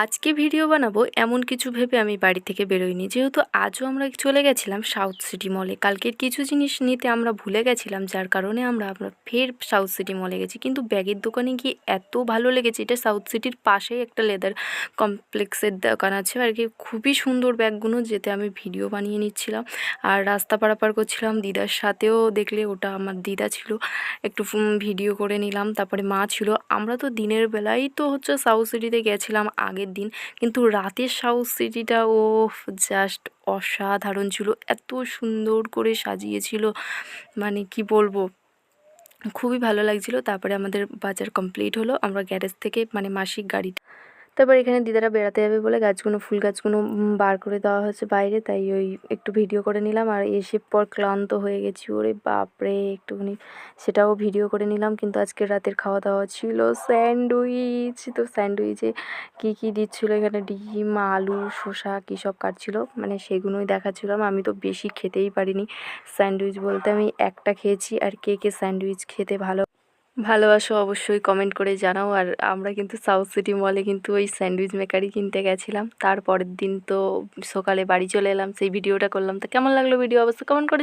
আজকে ভিডিও বানাবো এমন কিছু ভেবে আমি বাড়ি থেকে বেরোইনি, যেহেতু আজও আমরা চলে গেছিলাম সাউথ সিটি মলে। কালকের কিছু জিনিস নিতে আমরা ভুলে গেছিলাম, যার কারণে আমরা ফের সাউথ সিটি মলে গেছি। কিন্তু ব্যাগের দোকানে গিয়ে এত ভালো লেগেছে। এটা সাউথ সিটির পাশেই একটা লেদার কমপ্লেক্সের দোকান আছে আর কি। খুবই সুন্দর ব্যাগগুলো, যেতে আমি ভিডিও বানিয়ে নিচ্ছিলাম আর রাস্তা পারাপার করছিলাম দিদার সাথেও। দেখলে ওটা আমার দিদা ছিল, একটু ভিডিও করে নিলাম। তারপরে মা ছিল। আমরা তো দিনের বেলায় তো সাউথ সিটিতে গেছিলাম আগের দিন, কিন্তু রাতের সাউথ সিটিটা জাস্ট অসাধারণ ছিল। এত সুন্দর করে সাজিয়েছিল, মানে কি বলবো, খুবই ভালো লাগছিল। তারপরে আমাদের বাজার কমপ্লিট হলো। আমরা গ্যারেজ থেকে মানে মাসিক গাড়িটা, তারপর এখানে দিদারা বেড়াতে যাবে বলে গাছগুলো, ফুল গাছগুলো বার করে দেওয়া হয়েছে বাইরে, তাই ওই একটু ভিডিও করে নিলাম। আর এসে পর ক্লান্ত হয়ে গেছি, ওরে বাপরে, একটুখানি সেটাও ভিডিও করে নিলাম। কিন্তু আজকে রাতের খাওয়া দাওয়া ছিল স্যান্ডউইচ। তো স্যান্ডউইচে কী কী দিচ্ছিলো এখানে, ডিম, আলু, শসা কী সব কাটছিল, মানে সেগুলোই দেখাচ্ছিলাম। আমি তো বেশি খেতেই পারিনি। স্যান্ডউইচ বলতে আমি একটা খেয়েছি। আর কে কে স্যান্ডউইচ খেতে ভালোবাসো অবশ্যই কমেন্ট করে জানাও। আর আমরা কিন্তু সাউথ সিটি মলে কিন্তু ওই স্যান্ডউইচ মেকারই কিনতে গেছিলাম। তারপরের দিন তো সকালে বাড়ি চলে এলাম, সেই ভিডিওটা করলাম। তো কেমন লাগলো ভিডিও অবশ্যই কমেন্ট করে